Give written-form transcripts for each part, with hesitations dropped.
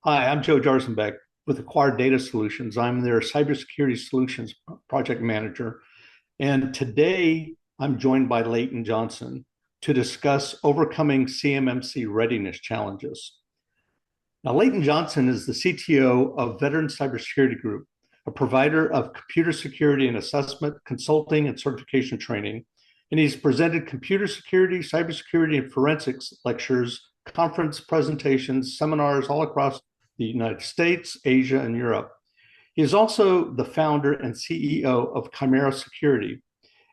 Hi, I'm Joe Jarzombek with Acquired Data Solutions. I'm their Cybersecurity Solutions Project Manager. And today I'm joined by Leighton Johnson to discuss overcoming CMMC Readiness Challenges. Now, Leighton Johnson is the CTO of Veteran Cybersecurity Group, a provider of computer security and assessment, consulting, and certification training. And he's presented computer security, cybersecurity, and forensics lectures, conference presentations, seminars all across the United States, Asia, and Europe. He is also the founder and CEO of Chimera Security,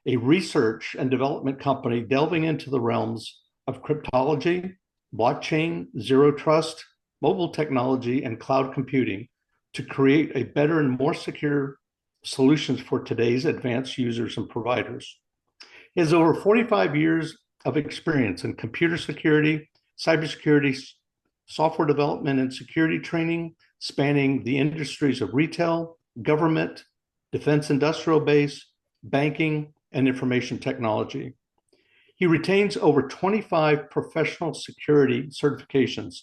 a research and development company delving into the realms of cryptology, blockchain, zero trust, mobile technology, and cloud computing to create a better and more secure solutions for today's advanced users and providers. He has over 45 years of experience in computer security, cybersecurity, software development, and security training, spanning the industries of retail, government, defense industrial base, banking, and information technology. He retains over 25 professional security certifications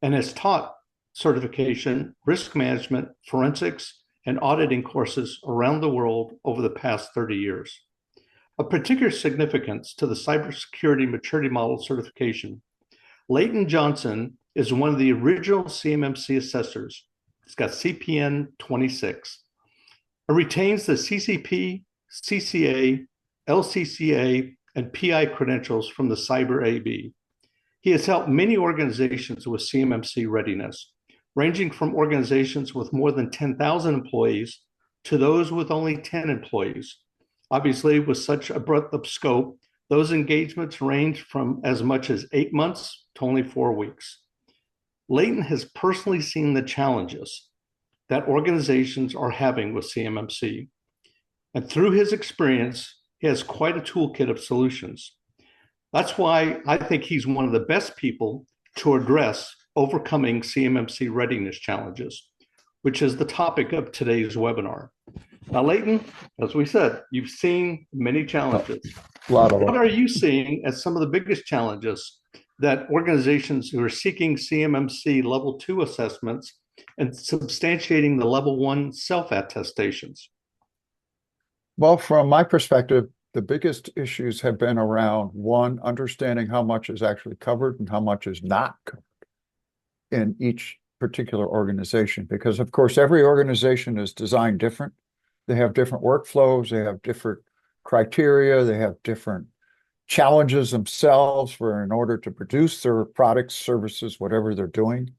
and has taught certification, risk management, forensics, and auditing courses around the world over the past 30 years. Of particular significance to the cybersecurity maturity model certification, Leighton Johnson is one of the original CMMC assessors. It's got CPN 26. It retains the CCP, CCA, LCCA, and PI credentials from the Cyber AB. He has helped many organizations with CMMC readiness, ranging from organizations with more than 10,000 employees to those with only 10 employees. Obviously, with such a breadth of scope, those engagements range from as much as 8 months to only 4 weeks. Leighton has personally seen the challenges that organizations are having with CMMC. And through his experience, he has quite a toolkit of solutions. That's why I think he's one of the best people to address overcoming CMMC readiness challenges, which is the topic of today's webinar. Now, Leighton, as we said, you've seen many challenges. A lot of What them. are you seeing as some of the biggest challenges that organizations who are seeking CMMC level 2 assessments and substantiating the level 1 self-attestations? Well, from my perspective, the biggest issues have been around, one, understanding how much is actually covered and how much is not covered in each particular organization. Because, of course, every organization is designed different. They have different workflows, they have different criteria, they have different challenges themselves in order to produce their products, services, whatever they're doing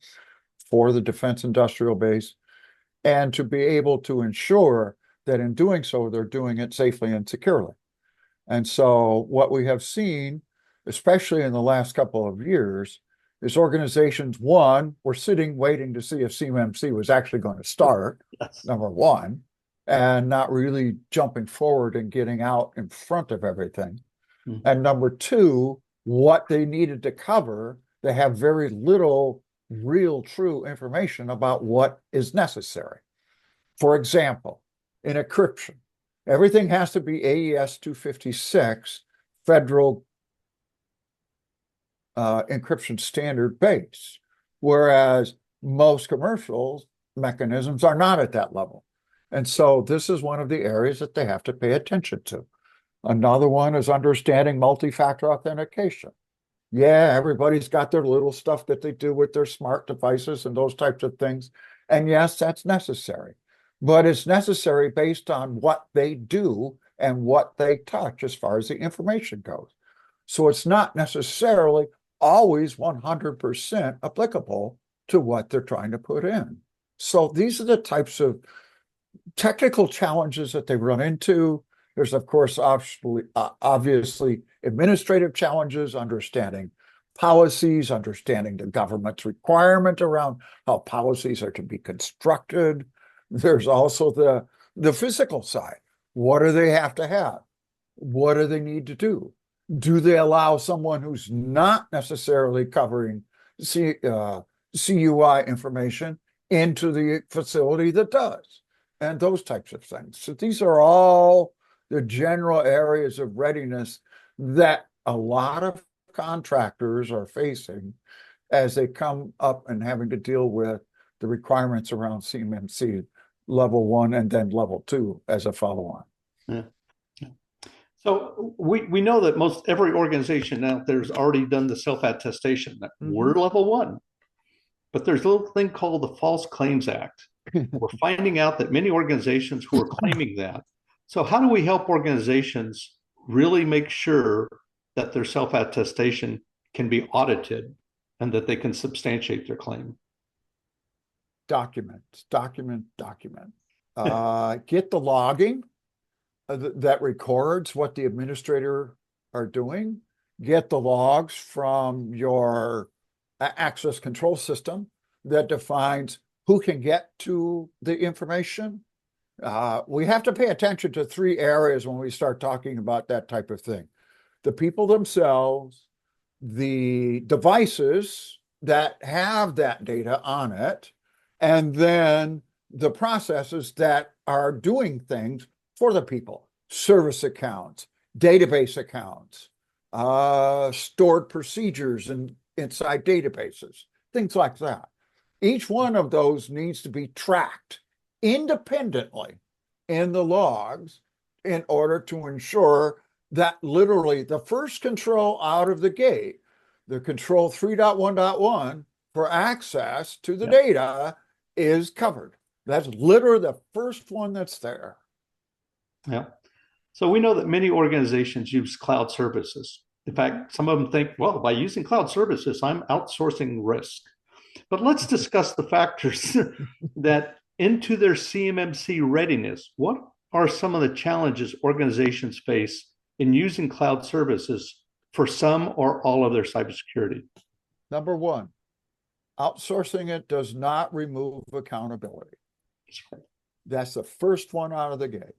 for the defense industrial base, and to be able to ensure that in doing so, they're doing it safely and securely. And so what we have seen, especially in the last couple of years, is organizations, one, were sitting waiting to see if CMMC was actually going to start, Yes. number one, and not really jumping forward and getting out in front of everything. Mm-hmm. And number two, what they needed to cover, they have very little real true information about what is necessary. For example, in encryption, everything has to be AES 256 federal encryption standard base, whereas most commercial mechanisms are not at that level. And so this is one of the areas that they have to pay attention to. Another one is understanding multi-factor authentication. Yeah, everybody's got their little stuff that they do with their smart devices and those types of things. And yes, that's necessary. But it's necessary based on what they do and what they touch as far as the information goes. So it's not necessarily always 100% applicable to what they're trying to put in. So these are the types of technical challenges that they run into. There's, of course, obviously administrative challenges, understanding policies, understanding the government's requirement around how policies are to be constructed. There's also the physical side. What do they have to have? What do they need to do? Do they allow someone who's not necessarily covering CUI information into the facility that does? And those types of things. So these are all the general areas of readiness that a lot of contractors are facing as they come up and having to deal with the requirements around CMMC level 1 and then level 2 as a follow-on. Yeah. So we know that most every organization out there has already done the self-attestation that we're level 1, but there's a little thing called the False Claims Act. We're finding out that many organizations who are claiming that. So how do we help organizations really make sure that their self-attestation can be audited and that they can substantiate their claim? Document. Get the logging that records what the administrator are doing. Get the logs from your access control system that defines who can get to the information. We have to pay attention to 3 areas when we start talking about that type of thing. The people themselves, the devices that have that data on it, and then the processes that are doing things for the people, service accounts, database accounts, stored procedures inside databases, things like that. Each one of those needs to be tracked independently in the logs in order to ensure that literally the first control out of the gate, the control 3.1.1 for access to the data is covered. That's literally the first one that's there. Yeah. So we know that many organizations use cloud services. In fact, some of them think, well, by using cloud services, I'm outsourcing risk. But let's discuss the factors that into their CMMC readiness. What are some of the challenges organizations face in using cloud services for some or all of their cybersecurity? Number 1, outsourcing it does not remove accountability. That's the first one out of the gate.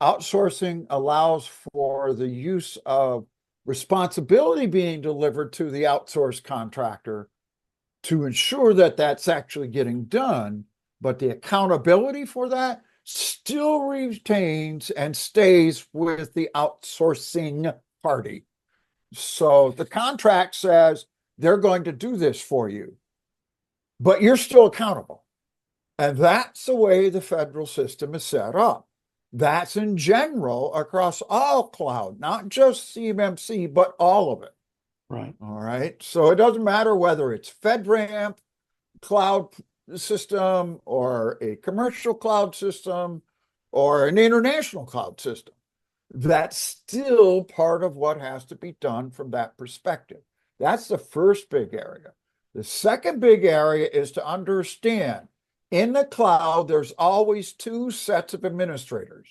Outsourcing allows for the use of responsibility being delivered to the outsourced contractor to ensure that that's actually getting done, but the accountability for that still retains and stays with the outsourcing party. So the contract says they're going to do this for you, but you're still accountable. And that's the way the federal system is set up. That's in general across all cloud, not just CMMC, but all of it. Right. All right. So it doesn't matter whether it's FedRAMP cloud system or a commercial cloud system or an international cloud system. That's still part of what has to be done from that perspective. That's the first big area. The second big area is to understand in the cloud, there's always 2 sets of administrators,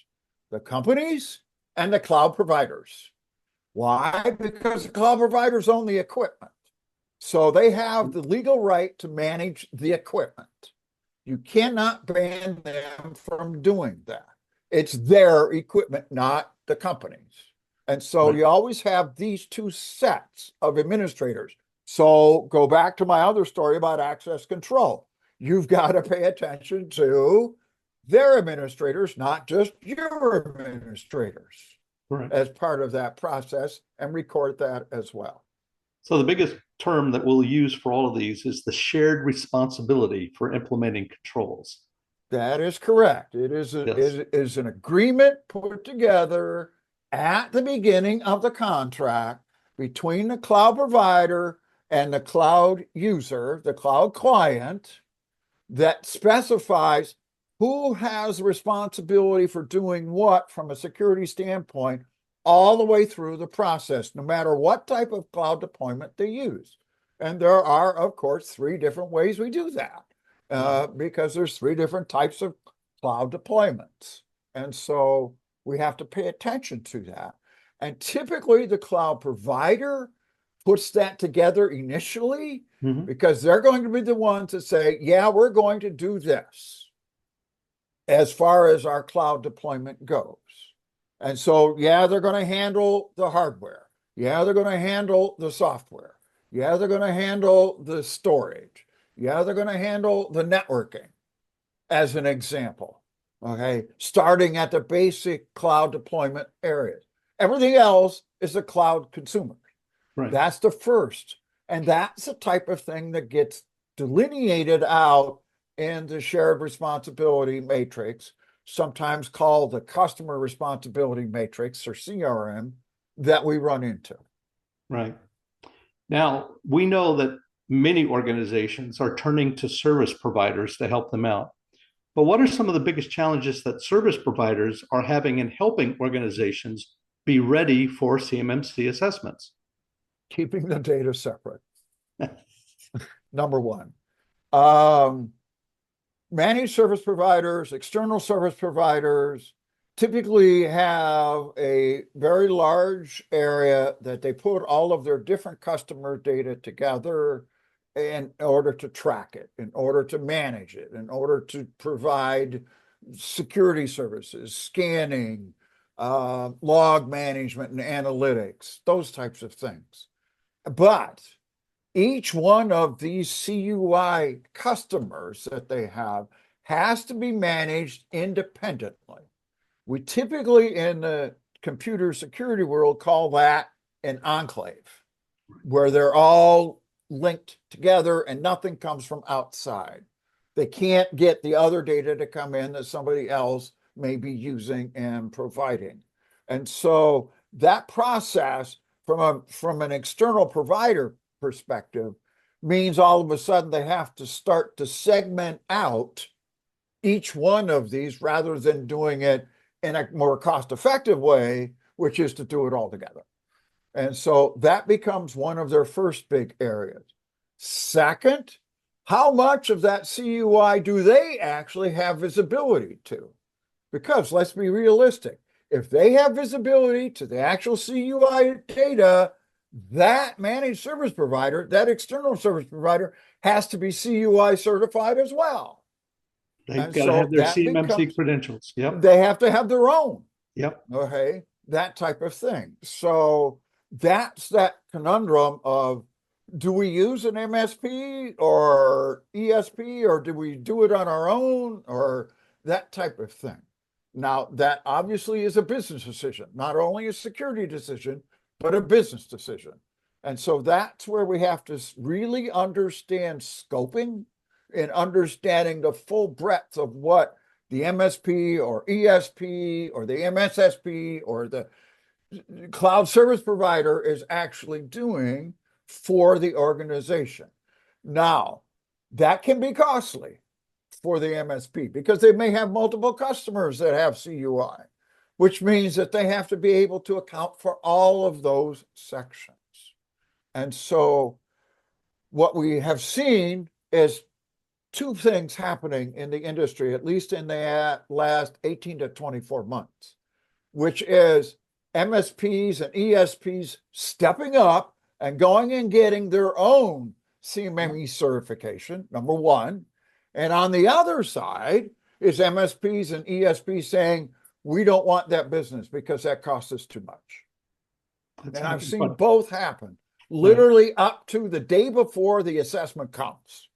the companies and the cloud providers. Why? Because the cloud providers own the equipment. So they have the legal right to manage the equipment. You cannot ban them from doing that. It's their equipment, not the company's. And so you always have these 2 sets of administrators. So go back to my other story about access control. You've got to pay attention to their administrators, not just your administrators, as part of that process, and record that as well. So the biggest term that we'll use for all of these is the shared responsibility for implementing controls. That is correct. It is an agreement put together at the beginning of the contract between the cloud provider and the cloud user, the cloud client, that specifies who has responsibility for doing what from a security standpoint all the way through the process, no matter what type of cloud deployment they use. And there are, of course, 3 different ways we do that because there's 3 different types of cloud deployments. And so we have to pay attention to that. And typically the cloud provider puts that together initially because they're going to be the ones that say, yeah, we're going to do this as far as our cloud deployment goes. And so, yeah, they're going to handle the hardware. Yeah, they're going to handle the software. Yeah, they're going to handle the storage. Yeah, they're going to handle the networking, as an example. Okay, starting at the basic cloud deployment areas. Everything else is a cloud consumer. Right. That's the first. And that's the type of thing that gets delineated out in the shared responsibility matrix, sometimes called the customer responsibility matrix or CRM, that we run into. Right. Now, we know that many organizations are turning to service providers to help them out. But what are some of the biggest challenges that service providers are having in helping organizations be ready for CMMC assessments? Keeping the data separate. Number one. Managed service providers, external service providers typically have a very large area that they put all of their different customer data together in order to track it, in order to manage it, in order to provide security services, scanning, log management and analytics, those types of things. But each one of these CUI customers that they have has to be managed independently. We typically in the computer security world call that an enclave, where they're all linked together and nothing comes from outside. They can't get the other data to come in that somebody else may be using and providing. And so that process from an external provider perspective means all of a sudden they have to start to segment out each one of these rather than doing it in a more cost-effective way, which is to do it all together. And so that becomes one of their first big areas. Second, how much of that CUI do they actually have visibility to? Because let's be realistic. If they have visibility to the actual CUI data, that managed service provider, that external service provider, has to be CUI certified as well. They've got to have their CMMC credentials. Yep. They have to have their own. Yep. Okay. That type of thing. So that's that conundrum of, do we use an MSP or ESP, or do we do it on our own, or that type of thing? Now, that obviously is a business decision, not only a security decision, but a business decision. And so that's where we have to really understand scoping and understanding the full breadth of what the MSP or ESP or the MSSP or the cloud service provider is actually doing for the organization. Now, that can be costly for the MSP because they may have multiple customers that have CUI, which means that they have to be able to account for all of those sections. And so what we have seen is two things happening in the industry, at least in the last 18 to 24 months, which is MSPs and ESPs stepping up and going and getting their own CMME certification, number one. And on the other side is MSPs and ESPs saying, we don't want that business because that costs us too much. And I've seen both happen, literally up to the day before the assessment comes.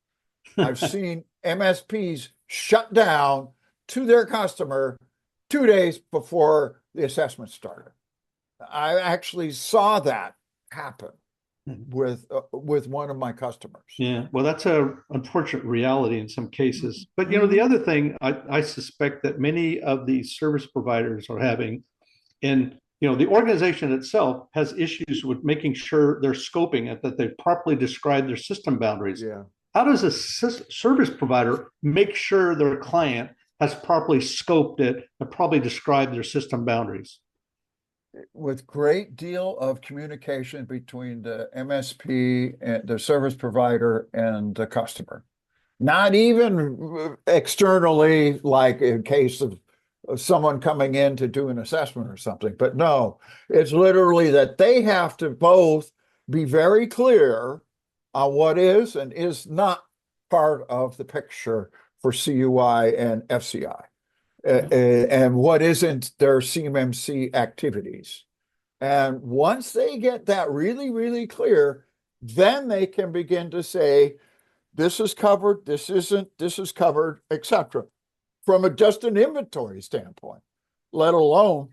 I've seen MSPs shut down to their customer 2 days before the assessment started. I actually saw that happen with one of my customers. Yeah, well, that's a unfortunate reality in some cases. But the other thing I suspect that many of these service providers are having, and the organization itself has issues with making sure they're scoping it, that they've properly described their system boundaries. Yeah. How does a service provider make sure their client has properly scoped it and probably described their system boundaries? With great deal of communication between the MSP and the service provider and the customer. Not even externally, like in case of someone coming in to do an assessment or something, but no, it's literally that they have to both be very clear on what is and is not part of the picture for CUI and FCI. And what isn't their CMMC activities. And once they get that really, really clear, then they can begin to say, this is covered, this isn't, this is covered, etc. From just an inventory standpoint, let alone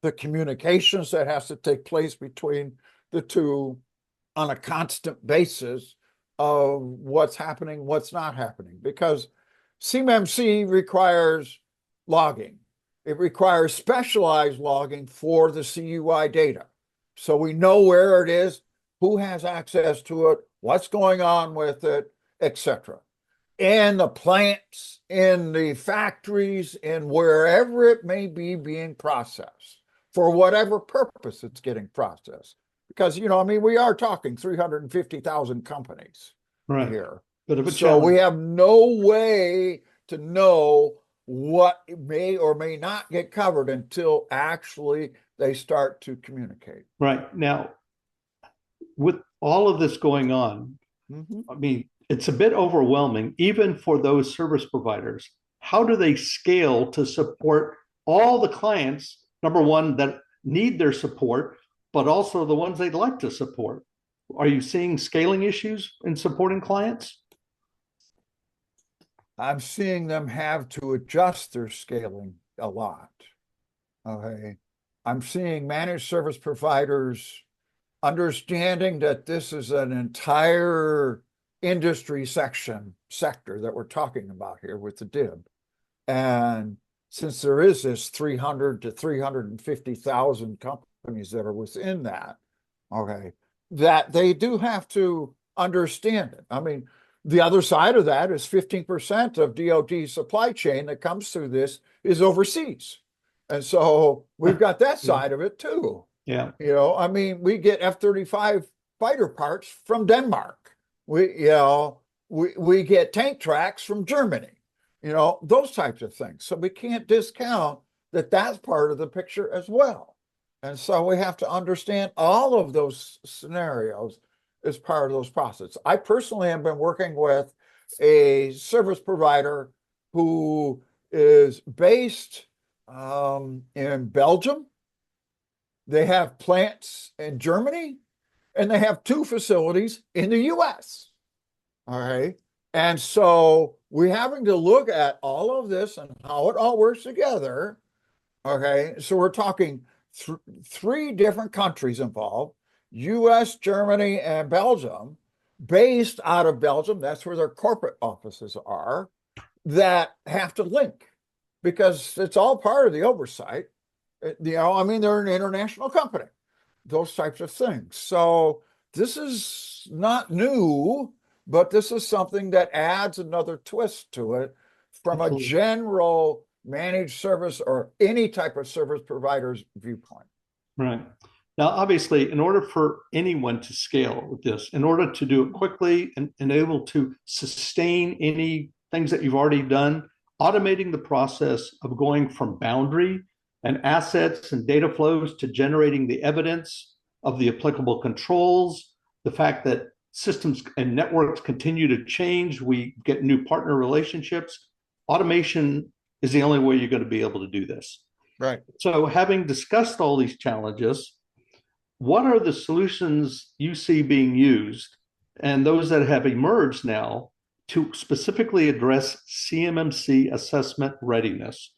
the communications that has to take place between the two on a constant basis of what's happening, what's not happening. Because CMMC requires logging. It requires specialized logging for the CUI data. So we know where it is, who has access to it, what's going on with it, etc. In the plants, in the factories, in wherever it may be being processed, for whatever purpose it's getting processed. Because, I mean, we are talking 350,000 companies here. Bit of a So we challenge. have no way to know what may or may not get covered until actually they start to communicate. Right. Now, with all of this going on, I mean, it's a bit overwhelming, even for those service providers. How do they scale to support all the clients, number one, that need their support, but also the ones they'd like to support? Are you seeing scaling issues in supporting clients? I'm seeing them have to adjust their scaling a lot. Okay. I'm seeing managed service providers understanding that this is an entire industry sector that we're talking about here with the DIB. And since there is this 300 to 350,000 companies that are within that, okay, that they do have to understand it. I mean, the other side of that is 15% of DoD supply chain that comes through this is overseas. And so we've got that side of it too. Yeah. I mean, we get F-35 fighter parts from Denmark. We get tank tracks from Germany, those types of things. So we can't discount that that's part of the picture as well. And so we have to understand all of those scenarios as part of those processes. I personally have been working with a service provider who is based in Belgium. They have plants in Germany, and they have 2 facilities in the US. All right. And so we're having to look at all of this and how it all works together. Okay. So we're talking 3 different countries involved: US, Germany, and Belgium, based out of Belgium. That's where their corporate offices are, that have to link because it's all part of the oversight. I mean, they're an international company, those types of things. So this is not new, but this is something that adds another twist to it from a general managed service or any type of service provider's viewpoint. Right. Now, obviously, in order for anyone to scale with this, in order to do it quickly and able to sustain any things that you've already done, automating the process of going from boundary and assets and data flows to generating the evidence of the applicable controls, the fact that systems and networks continue to change, we get new partner relationships. Automation is the only way you're going to be able to do this. Right. So having discussed all these challenges, what are the solutions you see being used and those that have emerged now to specifically address CMMC assessment readiness?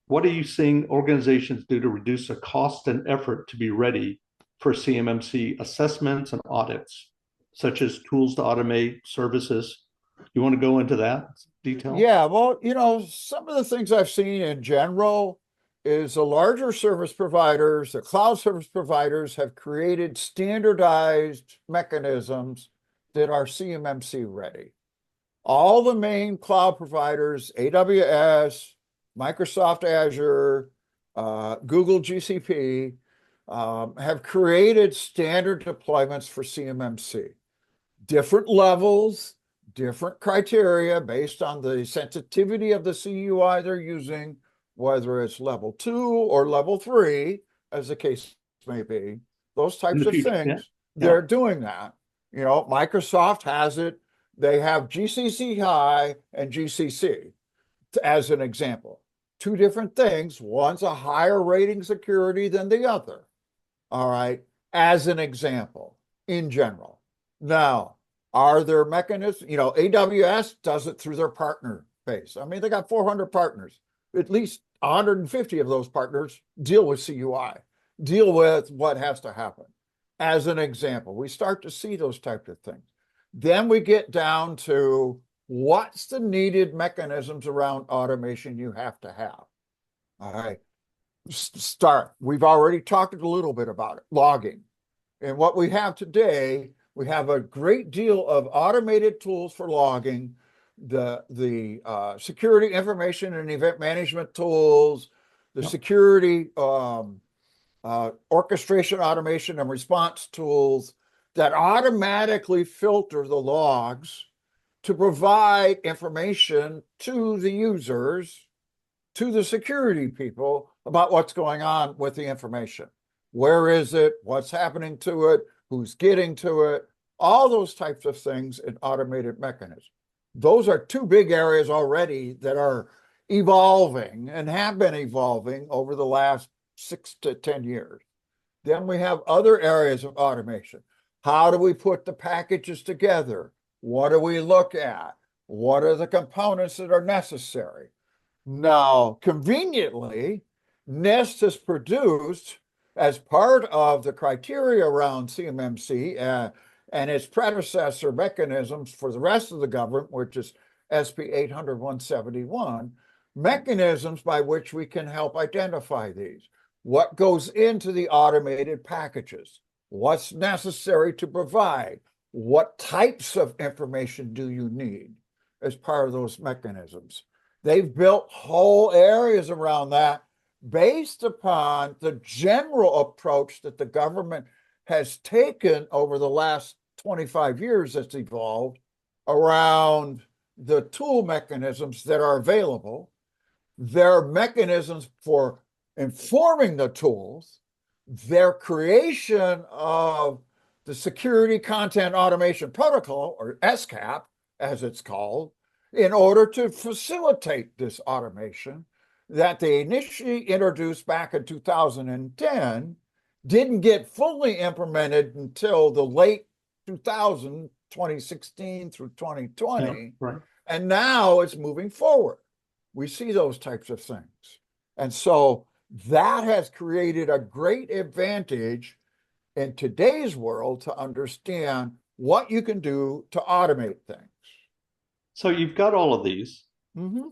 What are you seeing organizations do to reduce the cost and effort to be ready for CMMC assessments and audits, such as tools to automate services? You want to go into that detail? Yeah, well, some of the things I've seen in general is the larger service providers, the cloud service providers, have created standardized mechanisms that are CMMC ready. All the main cloud providers, AWS, Microsoft Azure, Google GCP, have created standard deployments for CMMC. Different levels, different criteria based on the sensitivity of the CUI they're using, whether it's level 2 or level 3, as the case may be. Those types of things, they're doing that. Microsoft has it. They have GCC High and GCC as an example. 2 different things. One's a higher rating security than the other. All right. As an example, in general. Now, are there mechanisms? AWS does it through their partner base. I mean, they got 400 partners. At least 150 of those partners deal with CUI, deal with what has to happen. As an example, we start to see those types of things. Then we get down to what's the needed mechanisms around automation you have to have. All right. Start. We've already talked a little bit about it, logging. And what we have today, we have a great deal of automated tools for logging, the security information and event management tools, the security orchestration, automation, and response tools that automatically filter the logs to provide information to the users, to the security people about what's going on with the information. Where is it? What's happening to it? Who's getting to it? All those types of things in automated mechanisms. Those are two big areas already that are evolving and have been evolving over the last 6 to 10 years. Then we have other areas of automation. How do we put the packages together? What do we look at? What are the components that are necessary? Now, conveniently, NIST has produced, as part of the criteria around CMMC and its predecessor mechanisms for the rest of the government, which is SP 800-171, mechanisms by which we can help identify these. What goes into the automated packages? What's necessary to provide? What types of information do you need as part of those mechanisms? They've built whole areas around that based upon the general approach that the government has taken over the last 25 years that's evolved around the tool mechanisms that are available. There are mechanisms for informing the tools, their creation of the Security Content Automation Protocol, or SCAP, as it's called, in order to facilitate this automation that they initially introduced back in 2010, didn't get fully implemented until the late 2016 through 2020. Yeah, right. And now it's moving forward. We see those types of things. And so that has created a great advantage in today's world to understand what you can do to automate things. So you've got all of these,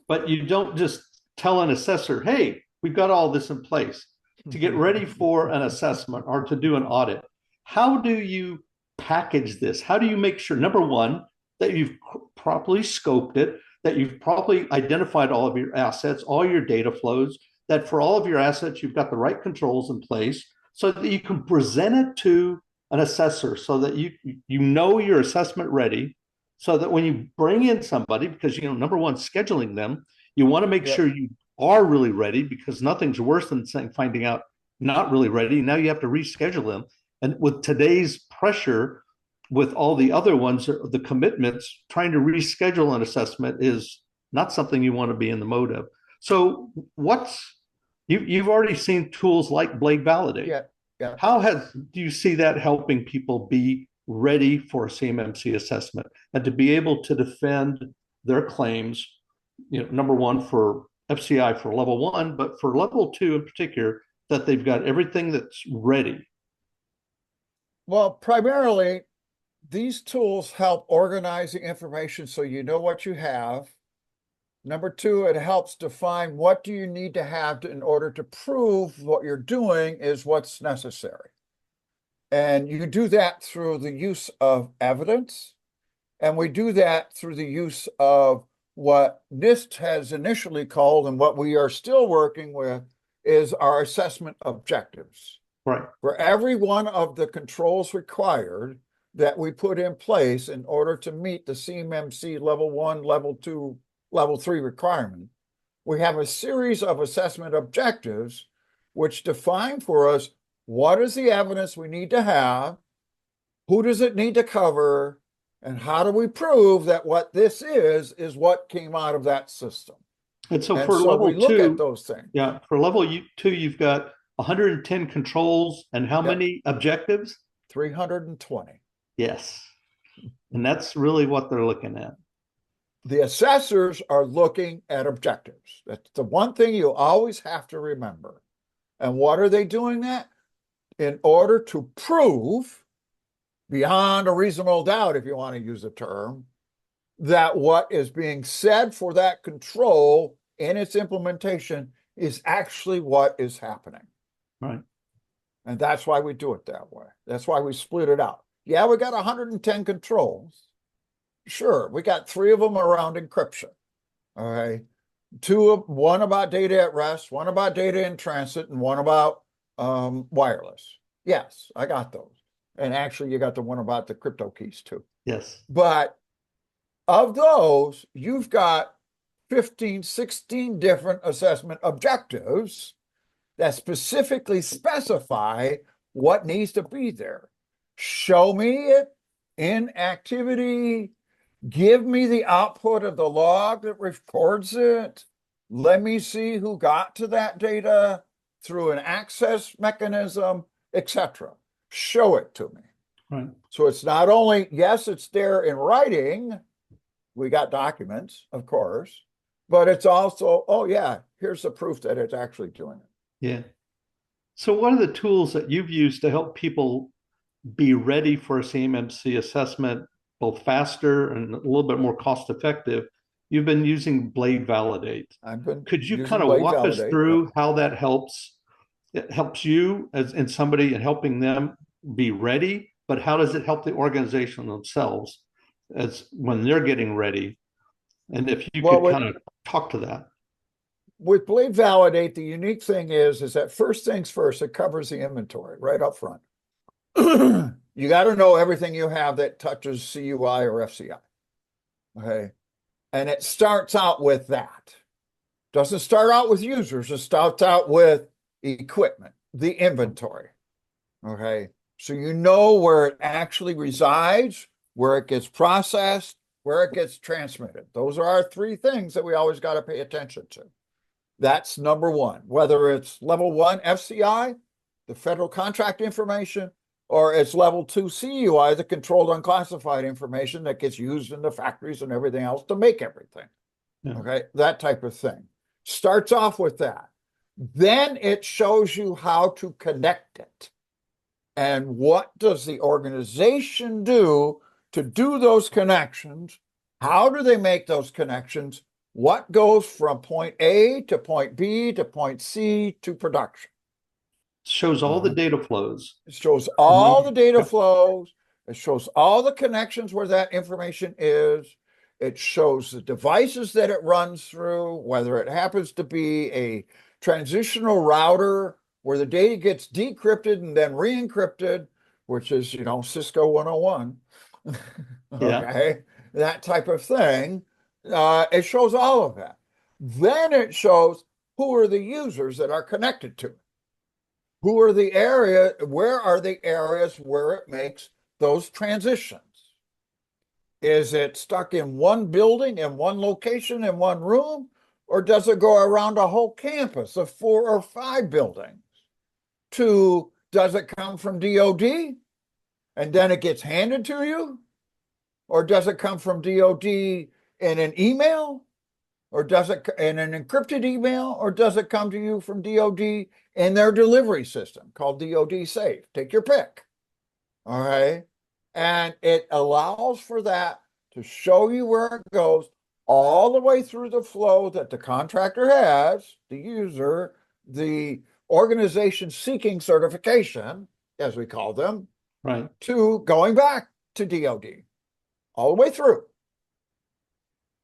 but you don't just tell an assessor, hey, we've got all this in place to get ready for an assessment or to do an audit. How do you package this? How do you make sure, number one, that you've properly scoped it, that you've properly identified all of your assets, all your data flows, that for all of your assets, you've got the right controls in place so that you can present it to an assessor so that you know your assessment ready, so that when you bring in somebody, because, you know, number one, scheduling them, you want to make sure you are really ready, because nothing's worse than finding out not really ready. Now you have to reschedule them. And with today's pressure, with all the other ones, the commitments, trying to reschedule an assessment is not something you want to be in the mode of. So you've already seen tools like Blade Validate. Yeah. How do you see that helping people be ready for a CMMC assessment and to be able to defend their claims, you know, number one for FCI for level 1, but for level 2 in particular, that they've got everything that's ready? Well, primarily, these tools help organize the information so you know what you have. Number two, it helps define what do you need to have in order to prove what you're doing is what's necessary. And you do that through the use of evidence. And we do that through the use of what NIST has initially called, and what we are still working with, is our assessment objectives. Right. For every one of the controls required that we put in place in order to meet the CMMC level 1, level 2, level 3 requirement, we have a series of assessment objectives which define for us what is the evidence we need to have, who does it need to cover, and how do we prove that what this is what came out of that system. And so for level we look 2, at those things. Yeah, for level 2, you've got 110 controls and how many objectives? 320. Yes. And that's really what they're looking at. The assessors are looking at objectives. That's the one thing you always have to remember. And what are they doing that? In order to prove, beyond a reasonable doubt, if you want to use the term, that what is being said for that control in its implementation is actually what is happening. Right. And that's why we do it that way. That's why we split it out. Yeah, we got 110 controls. Sure, we got 3 of them around encryption. All right. One about data at rest, one about data in transit, and one about wireless. Yes, I got those. And actually, you got the one about the crypto keys too. Yes. But of those, you've got 15, 16 different assessment objectives that specifically specify what needs to be there. Show me it in activity. Give me the output of the log that records it. Let me see who got to that data through an access mechanism, etc. Show it to me. Right. So it's not only, yes, it's there in writing. We got documents, of course, but it's also, oh yeah, here's the proof that it's actually doing it. Yeah. So what are the tools that you've used to help people be ready for a CMMC assessment, both faster and a little bit more cost effective? You've been using Blade Validate. Could you kind of walk us through how that helps? It helps you as in somebody and helping them be ready, but how does it help the organization themselves as when they're getting ready? And if you could kind of talk to that. With Blade Validate, the unique thing is that first things first, it covers the inventory right up front. You got to know everything you have that touches CUI or FCI. Okay. And it starts out with that. Doesn't start out with users, it starts out with equipment, the inventory. Okay. So you know where it actually resides, where it gets processed, where it gets transmitted. Those are our 3 things that we always got to pay attention to. That's number 1, whether it's level 1 FCI, the federal contract information, or it's level 2 CUI, the controlled unclassified information that gets used in the factories and everything else to make everything. Yeah. Okay, that type of thing. Starts off with that. Then it shows you how to connect it. And what does the organization do to do those connections? How do they make those connections? What goes from point A to point B to point C to production? Shows all the data flows. It shows all the data flows. It shows all the connections where that information is. It shows the devices that it runs through, whether it happens to be a transitional router where the data gets decrypted and then re-encrypted, which is, Cisco 101. Okay, that type of thing. It shows all of that. Then it shows who are the users that are connected to it. Who are the area? Where are the areas where it makes those transitions? Is it stuck in one building, in one location, in one room? Or does it go around a whole campus of 4 or 5 buildings? Does it come from DOD and then it gets handed to you? Or does it come from DOD in an email? Or does it in an encrypted email? Or does it come to you from DOD in their delivery system called DOD Safe? Take your pick. All right. And it allows for that to show you where it goes all the way through the flow that the contractor has, the user, the organization seeking certification, as we call them, right, to going back to DOD, all the way through.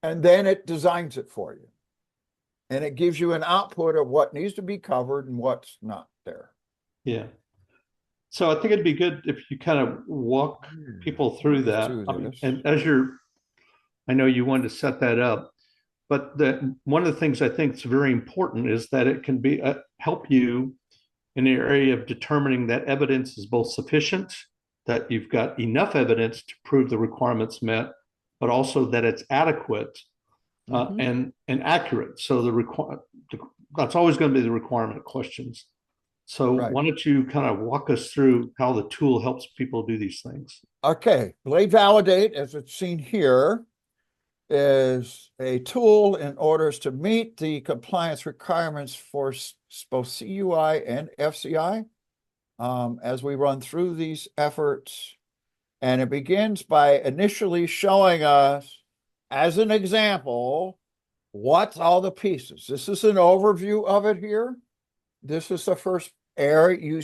And then it designs it for you. And it gives you an output of what needs to be covered and what's not there. Yeah. So I think it'd be good if you kind of walk people through that. And I know you wanted to set that up, but one of the things I think is very important is that it can be help you in the area of determining that evidence is both sufficient, that you've got enough evidence to prove the requirements met, but also that it's adequate and accurate. So that's always going to be the requirement questions. So why don't you kind of walk us through how the tool helps people do these things? Okay, Blade Validate, as it's seen here, is a tool in order to meet the compliance requirements for both CUI and FCI as we run through these efforts. And it begins by initially showing us as an example, what's all the pieces? This is an overview of it here. This is the first area.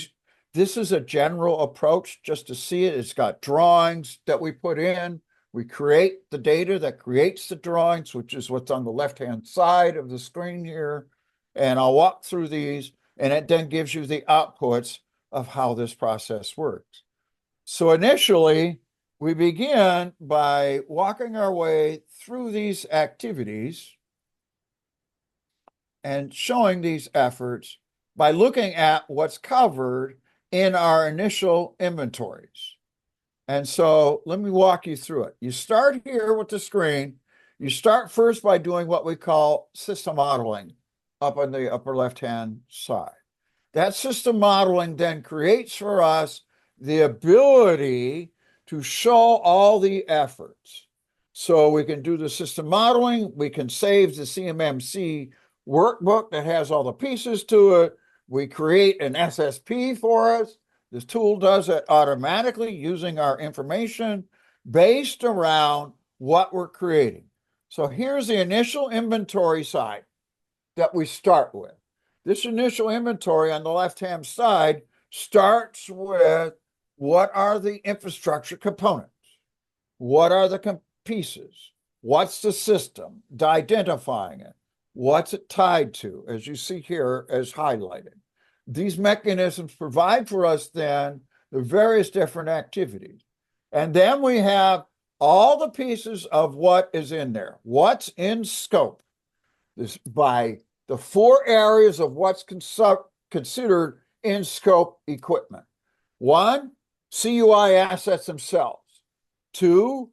This is a general approach just to see it. It's got drawings that we put in. We create the data that creates the drawings, which is what's on the left-hand side of the screen here. And I'll walk through these, and it then gives you the outputs of how this process works. So initially, we begin by walking our way through these activities and showing these efforts by looking at what's covered in our initial inventories. And so let me walk you through it. You start here with the screen. You start first by doing what we call system modeling up on the upper left-hand side. That system modeling then creates for us the ability to show all the efforts. So we can do the system modeling. We can save the CMMC workbook that has all the pieces to it. We create an SSP for us. This tool does it automatically using our information based around what we're creating. So here's the initial inventory side that we start with. This initial inventory on the left-hand side starts with what are the infrastructure components? What are the pieces? What's the system? Identifying it. What's it tied to, as you see here as highlighted. These mechanisms provide for us then the various different activities. And then we have all the pieces of what is in there. What's in scope? This by the 4 areas of what's considered in scope equipment. 1, CUI assets themselves. 2,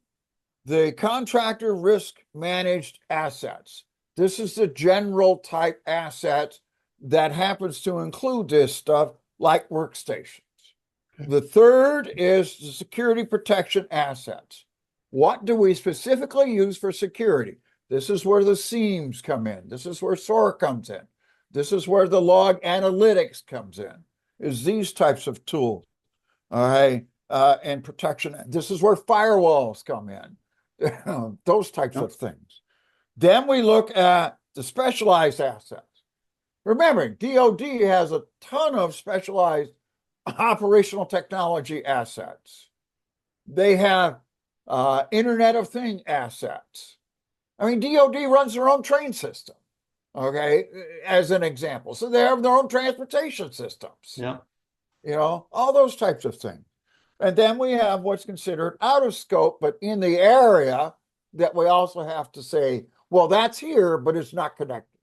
the contractor risk managed assets. This is the general type assets that happens to include this stuff like workstations. Okay. The third is the security protection assets. What do we specifically use for security? This is where the SIEMs come in. This is where SOAR comes in. This is where the log analytics comes in, is these types of tools. All right. And protection. This is where firewalls come in, those types of things. Then we look at the specialized assets. Remember, DoD has a ton of specialized operational technology assets. They have Internet of Things assets. I mean, DoD runs their own train system, okay, as an example. So they have their own transportation systems. Yeah. You know, all those types of things. And then we have what's considered out of scope, but in the area that we also have to say, well, that's here, but it's not connected.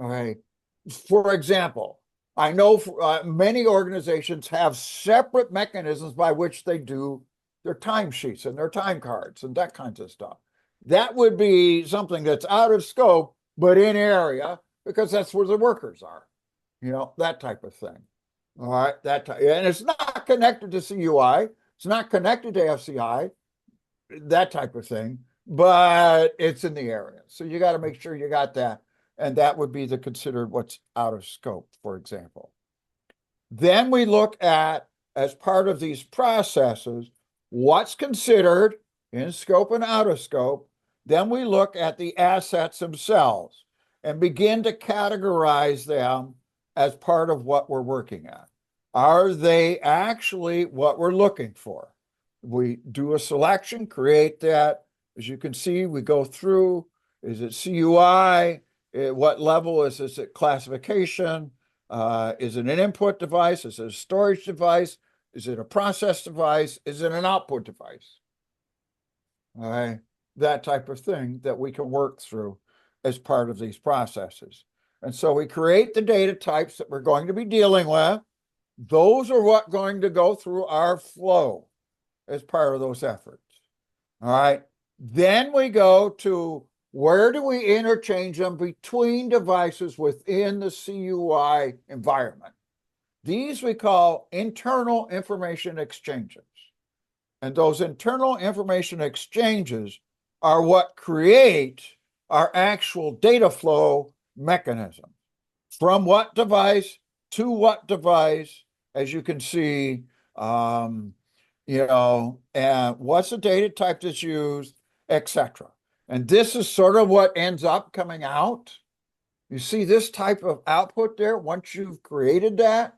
Okay. For example, I know many organizations have separate mechanisms by which they do their timesheets and their time cards and that kinds of stuff. That would be something that's out of scope, but in area, because that's where the workers are, you know, that type of thing. All right, and it's not connected to CUI, it's not connected to FCI, that type of thing, but it's in the area. So you got to make sure you got that. And that would be considered what's out of scope, for example. Then we look at, as part of these processes, what's considered in scope and out of scope. Then we look at the assets themselves and begin to categorize them as part of what we're working at. Are they actually what we're looking for? We do a selection, create that. As you can see, we go through, is it CUI? What level is this at classification? Is it an input device? Is it a storage device? Is it a process device? Is it an output device? All right, that type of thing that we can work through as part of these processes. And so we create the data types that we're going to be dealing with. Those are what going to go through our flow as part of those efforts. All right, then we go to where do we interchange them between devices within the CUI environment? These we call internal information exchanges. And those internal information exchanges are what create our actual data flow mechanism. From what device to what device, as you can see, you know, and what's the data type that's used, etc. And this is sort of what ends up coming out. You see this type of output there. Once you've created that,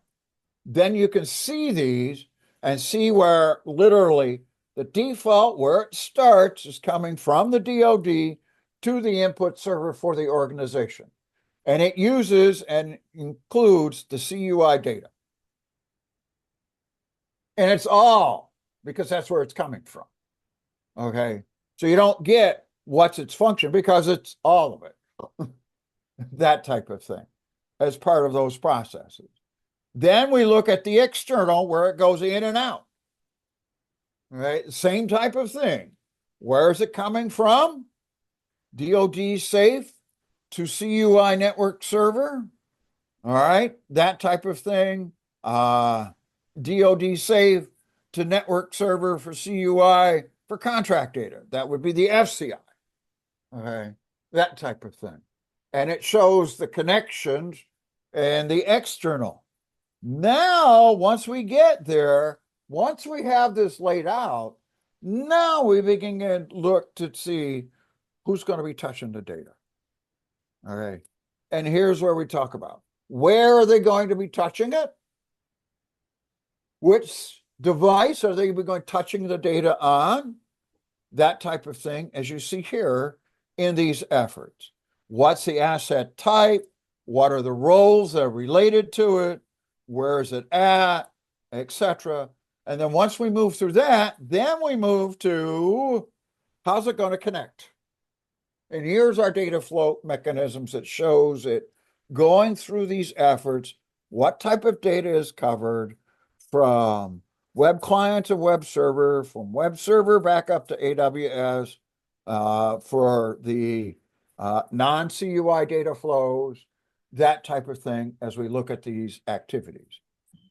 then you can see these and see where literally the default, where it starts, is coming from the DoD to the input server for the organization. And it uses and includes the CUI data. And it's all because that's where it's coming from. Okay. So you don't get what's its function because it's all of it. That type of thing as part of those processes. Then we look at the external where it goes in and out. Right? Same type of thing. Where is it coming from? DoD safe to CUI network server. All right. That type of thing. DoD safe to network server for CUI for contract data. That would be the FCI. Okay. That type of thing. And it shows the connections and the external. Now, once we get there, once we have this laid out, now we begin to look to see who's going to be touching the data. All right. And here's where we talk about where are they going to be touching it? Which device are they going touching the data on? That type of thing, as you see here in these efforts. What's the asset type? What are the roles that are related to it? Where is it at? Etc. And then once we move through that, then we move to how's it going to connect? And here's our data flow mechanisms that shows it going through these efforts, what type of data is covered from web client to web server, from web server back up to AWS for the non-CUI data flows, that type of thing as we look at these activities.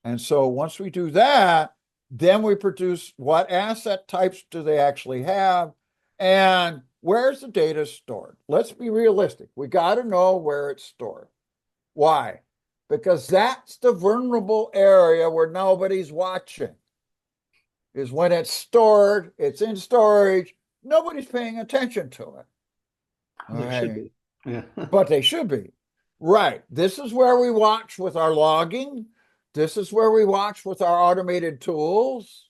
And so once we do that, then we produce what asset types do they actually have and where's the data stored? Let's be realistic. We got to know where it's stored. Why? Because that's the vulnerable area where nobody's watching. Is when it's stored, it's in storage, nobody's paying attention to it. They should be. Yeah. But they should be. Right. This is where we watch with our logging. This is where we watch with our automated tools.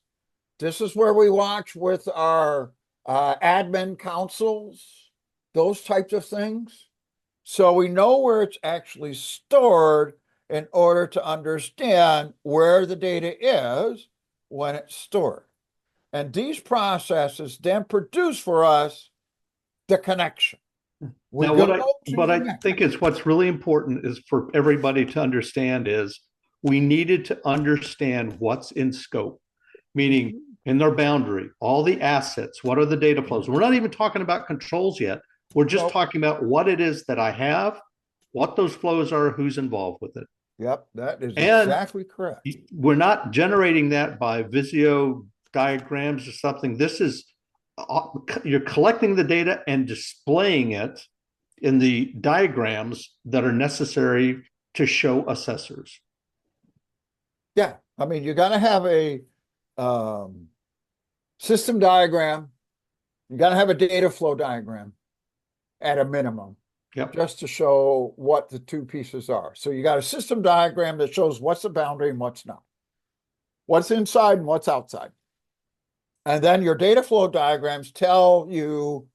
This is where we watch with our admin councils, those types of things. So we know where it's actually stored in order to understand where the data is when it's stored. And these processes then produce for us the connection. Now, what I think is what's really important is for everybody to understand is we needed to understand what's in scope, meaning in their boundary, all the assets, what are the data flows? We're not even talking about controls yet. We're just talking about what it is that I have, what those flows are, who's involved with it. Yep, that is exactly correct. We're not generating that by Visio diagrams or something. This is, you're collecting the data and displaying it in the diagrams that are necessary to show assessors. Yeah, I mean, you got to have a system diagram. You got to have a data flow diagram at a minimum. Yep. Just to show what the two pieces are. So you got a system diagram that shows what's the boundary and what's not. What's inside and what's outside. And then your data flow diagrams tell you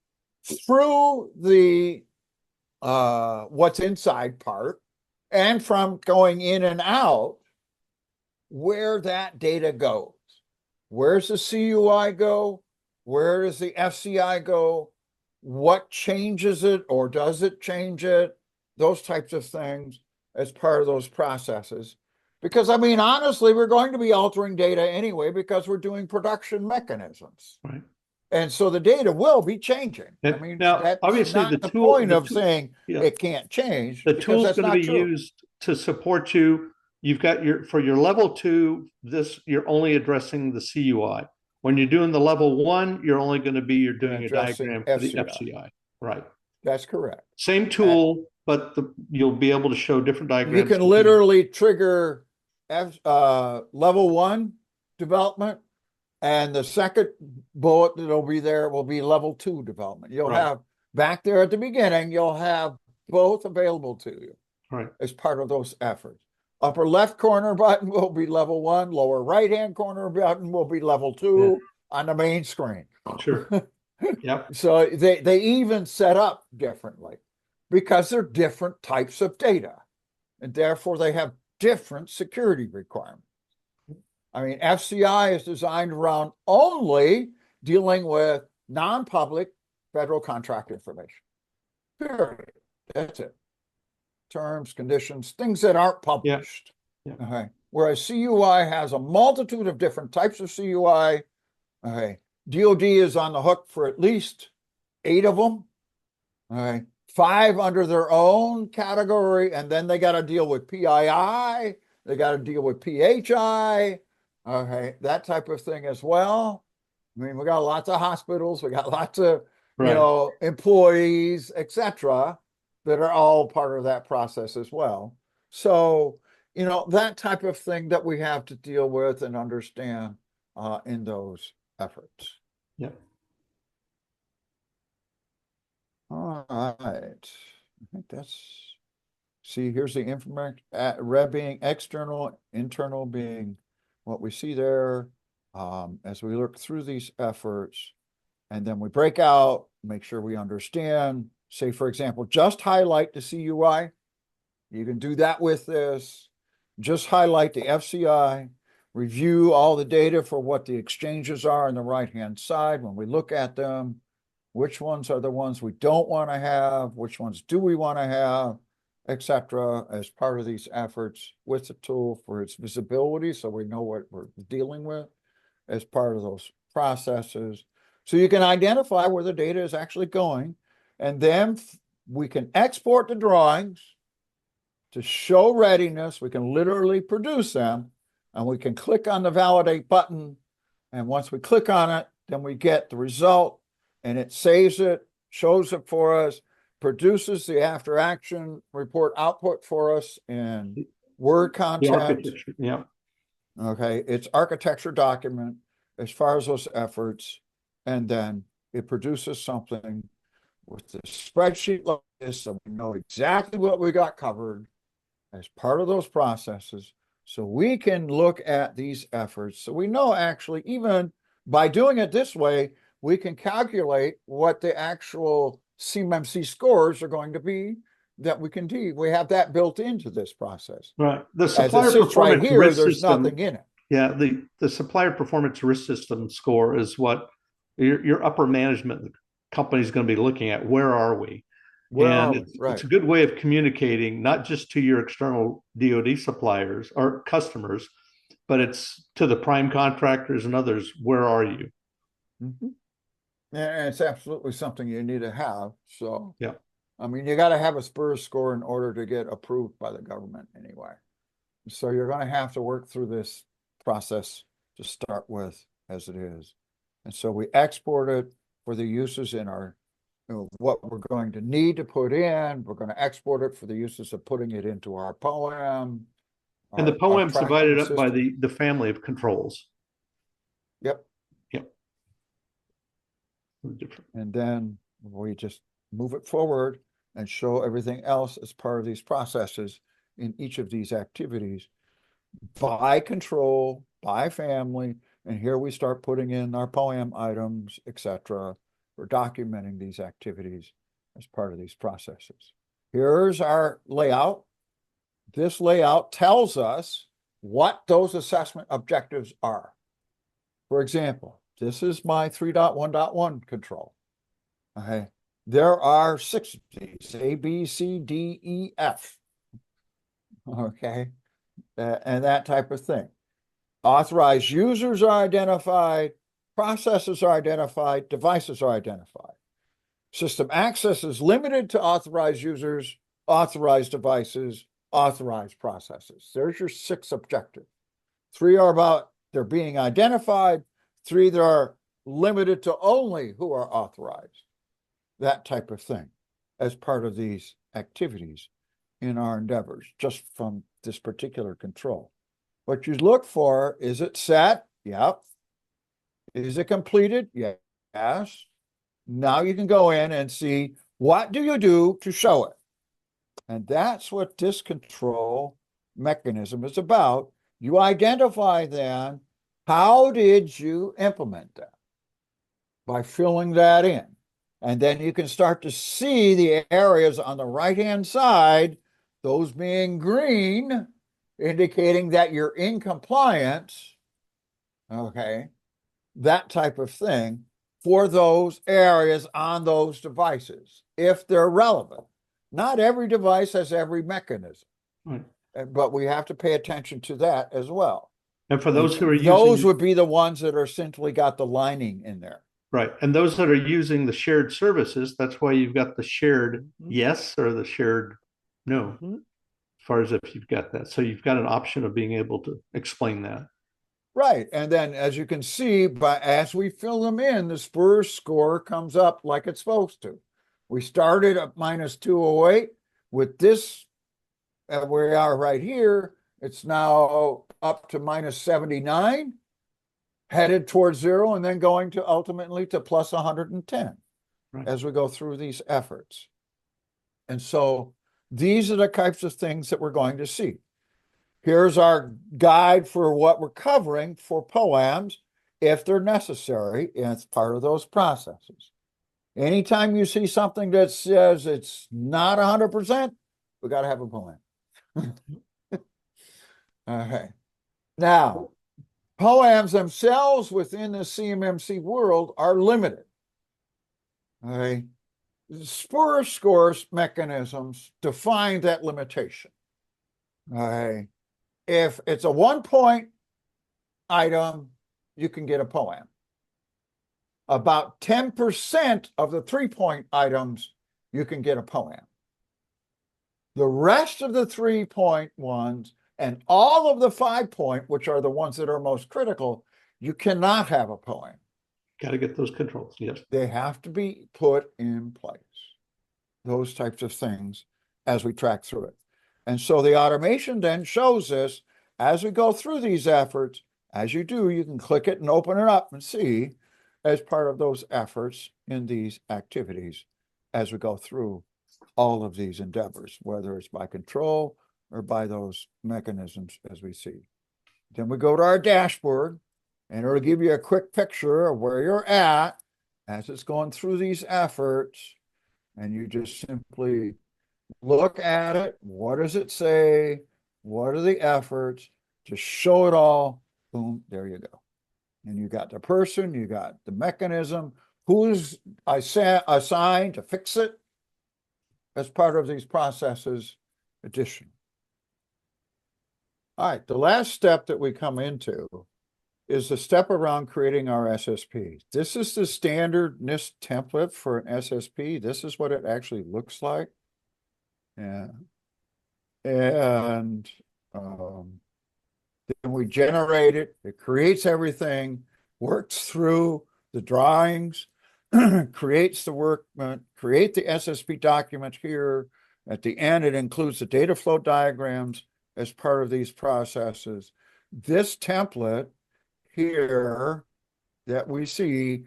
through the what's inside part and from going in and out where that data goes. Where's the CUI go? Where does the FCI go? What changes it or does it change it? Those types of things as part of those processes. Because, I mean, honestly, we're going to be altering data anyway because we're doing production mechanisms. Right. And so the data will be changing. And I mean, now, that's obviously, not the point of saying it can't change. The tool is going to be used to support you. You've got for your level 2, you're only addressing the CUI. When you're doing the level 1, you're only going to be doing a diagram for the FCI. Right. That's correct. Same tool, but you'll be able to show different diagrams. You can literally trigger level 1 development, and the second bullet that'll be there will be level 2 development. You'll have back there at the beginning, you'll have both available to you Right. as part of those efforts. Upper left corner button will be level 1, lower right-hand corner button will be level 2 on the main screen. Sure. Yep. So they even set up differently because they're different types of data, and therefore they have different security requirements. I mean, FCI is designed around only dealing with non-public federal contract information. Period. That's it. Terms, conditions, things that aren't published. Yeah. Okay. Whereas CUI has a multitude of different types of CUI. Okay. DoD is on the hook for at least 8 of them. Okay. 5 under their own category, and then they got to deal with PII. They got to deal with PHI. Okay, that type of thing as well. I mean, we got lots of hospitals, we got lots of employees, etc., that are all part of that process as well. So, that type of thing that we have to deal with and understand in those efforts. Yep. All right. I think see, here's the information, red being external, internal being what we see there. As we look through these efforts, and then we break out, make sure we understand, say, for example, just highlight the CUI. You can do that with this. Just highlight the FCI, review all the data for what the exchanges are on the right-hand side when we look at them. Which ones are the ones we don't want to have? Which ones do we want to have, etc., as part of these efforts with the tool for its visibility, so we know what we're dealing with as part of those processes. So you can identify where the data is actually going, and then we can export the drawings to show readiness. We can literally produce them, and we can click on the validate button, and once we click on it, then we get the result, and it saves it, shows it for us, produces the after action report output for us in Word content. Yeah. Okay, it's architecture document as far as those efforts, and then it produces something with the spreadsheet like this, so we know exactly what we got covered as part of those processes, so we can look at these efforts. So we know actually, even by doing it this way, we can calculate what the actual CMMC scores are going to be that we can do. We have that built into this process. Right. The supplier performance right here, risk there's system, nothing in it. Yeah, the supplier performance risk system score is what your upper management company is going to be looking at. Where are we? It's a good way of communicating, not just to your external DoD suppliers or customers, but it's to the prime contractors and others. Where are you? Mm-hmm. And it's absolutely something you need to have. So, yeah, I mean, you got to have a SPURS score in order to get approved by the government anyway. So you're going to have to work through this process to start with as it is. And so we export it for the uses in our, what we're going to need to put in. We're going to export it for the uses of putting it into our POEM. And the POEM's divided up by the family of controls. Yep. Yep. And then we just move it forward and show everything else as part of these processes in each of these activities by control, by family. And here we start putting in our POEM items, etc. for documenting these activities as part of these processes. Here's our layout. This layout tells us what those assessment objectives are. For example, this is my 3.1.1 control. Okay. There are 6 of these, A, B, C, D, E, F. Okay. And that type of thing. Authorized users are identified, processes are identified, devices are identified. System access is limited to authorized users, authorized devices, authorized processes. There's your 6 objectives. 3 are about they're being identified. 3 that are limited to only who are authorized. That type of thing as part of these activities in our endeavors, just from this particular control. What you look for, is it set? Yep. Is it completed? Yes. Now you can go in and see What do you do to show it? And that's what this control mechanism is about. You identify then, how did you implement that? By filling that in. And then you can start to see the areas on the right-hand side, those being green, indicating that you're in compliance, okay, that type of thing, for those areas on those devices, if they're relevant. Not every device has every mechanism, Right. but we have to pay attention to that as well. And for those who are those using, would be the ones that are simply got the lining in there. right, and those that are using the shared services, that's why you've got the shared yes or the shared no, as far as if you've got that. So you've got an option of being able to explain that. Right. And then as you can see, as we fill them in, the Spurs score comes up like it's supposed to. We started at minus 208 with this, where we are right here. It's now up to minus 79, headed towards zero, and then going to ultimately to plus 110 as we go through these efforts. And so these are the types of things that we're going to see. Here's our guide for what we're covering for POAMs, if they're necessary, and it's part of those processes. Anytime you see something that says it's not 100%, we got to have a POAM. Okay. Now, POAMs themselves within the CMMC world are limited. Okay. Spur scores mechanisms define that limitation. Okay. If it's a 1-point item, you can get a POAM. About 10% of the 3-point items, you can get a POAM. The rest of the 3-point ones and all of the 5-point, which are the ones that are most critical, you cannot have a POAM. Got to get those controls, yes. They have to be put in place. Those types of things as we track through it. And so the automation then shows us as we go through these efforts. As you do, you can click it and open it up and see as part of those efforts in these activities as we go through all of these endeavors, whether it's by control or by those mechanisms as we see. Then we go to our dashboard, and it'll give you a quick picture of where you're at as it's going through these efforts. And you just simply look at it. What does it say? What are the efforts? Just show it all. Boom, there you go. And you got the person, you got the mechanism, who's assigned to fix it as part of these processes additional. All right, the last step that we come into is the step around creating our SSP. This is the standard NIST template for an SSP. This is what it actually looks like. And then we generate it. It creates everything, works through the drawings, creates the workman, create the SSP document here. At the end, it includes the data flow diagrams as part of these processes. This template here that we see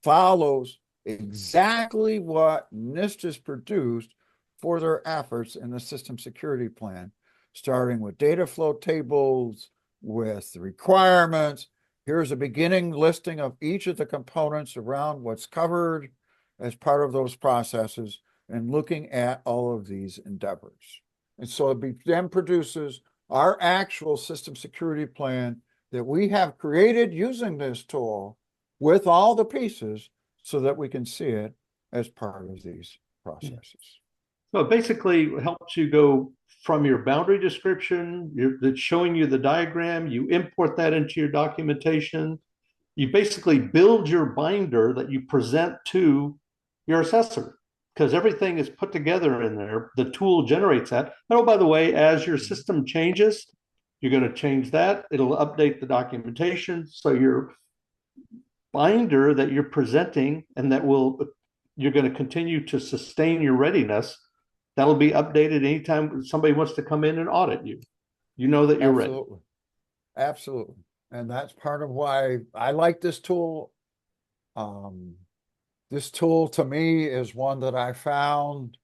follows exactly what NIST has produced for their efforts in the system security plan, starting with data flow tables, with the requirements. Here's a beginning listing of each of the components around what's covered as part of those processes and looking at all of these endeavors. And so it then produces our actual system security plan that we have created using this tool with all the pieces so that we can see it as part of these processes. So it basically helps you go from your boundary description, that's showing you the diagram, you import that into your documentation. You basically build your binder that you present to your assessor because everything is put together in there. The tool generates that. Oh, by the way, as your system changes, you're going to change that. It'll update the documentation. So your binder that you're presenting and that you're going to continue to sustain your readiness, that'll be updated anytime somebody wants to come in and audit you. You know that you're ready. Absolutely. And that's part of why I like this tool. This tool to me is one that I found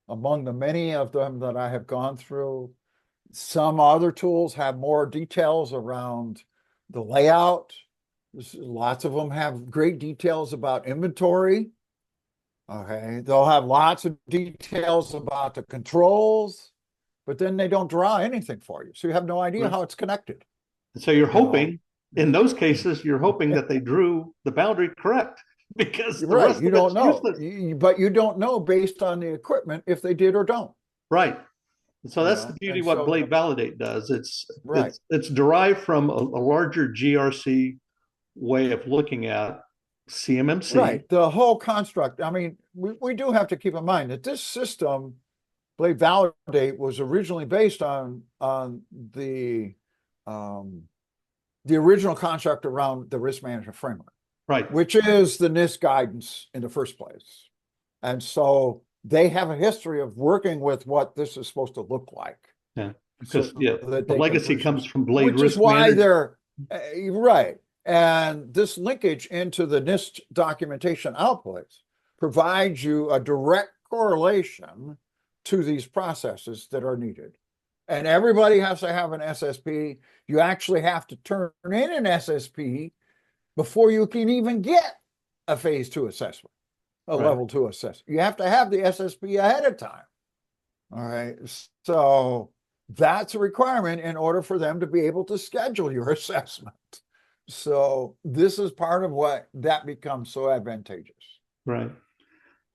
among the many of them that I have gone through. Some other tools have more details around the layout. Lots of them have great details about inventory. Okay, they'll have lots of details about the controls, but then they don't draw anything for you. So you have no idea Right. how it's connected. So you're hoping, in those cases, you're hoping that they drew the boundary correct because the Right, rest you of don't it's know, useless. but you don't know based on the equipment if they did or don't. Right. So that's the beauty And of what so, Blade Validate does. It's right, it's derived from a larger GRC way of looking at CMMC. right. The whole construct. I mean, we do have to keep in mind that this system, Blade Validate, was originally based on the original construct around the risk management framework, Right. which is the NIST guidance in the first place. And so they have a history of working with what this is supposed to look like. Yeah. So Because yeah, that the they can legacy produce, comes from Blade which is Risk why Manager. they're right. And this linkage into the NIST documentation outputs provides you a direct correlation to these processes that are needed. And everybody has to have an SSP. You actually have to turn in an SSP before you can even get a phase 2 assessment, a Right. level 2 assessment. You have to have the SSP ahead of time. All right. So that's a requirement in order for them to be able to schedule your assessment. So this is part of what that becomes so advantageous. Right.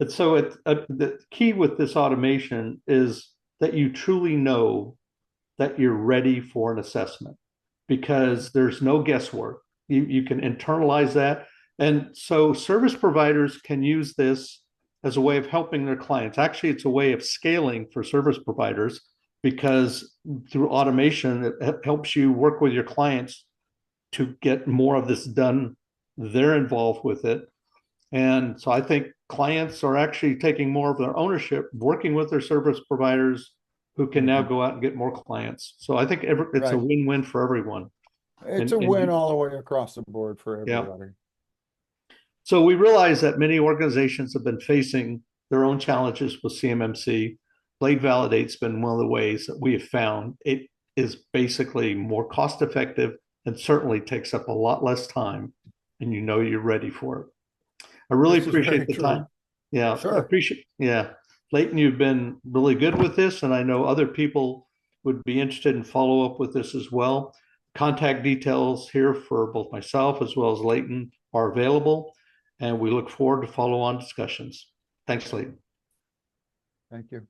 But so the key with this automation is that you truly know that you're ready for an assessment because there's no guesswork. You can internalize that. And so service providers can use this as a way of helping their clients. Actually, it's a way of scaling for service providers because through automation, it helps you work with your clients to get more of this done. They're involved with it. And so I think clients are actually taking more of their ownership, working with their service providers who can now go out and get more clients. So I think it's a Right. win-win for everyone. It's a win all the way across the board for Yeah. everybody. So we realize that many organizations have been facing their own challenges with CMMC. Blade Validate's been one of the ways that we have found it is basically more cost effective and certainly takes up a lot less time, and you know you're ready for it. I really This is very appreciate the true. time. Yeah, I Sure. appreciate. Yeah, Leighton, you've been really good with this, and I know other people would be interested in follow up with this as well. Contact details here for both myself as well as Leighton are available, and we look forward to follow on discussions. Thanks, Leighton. Thank you.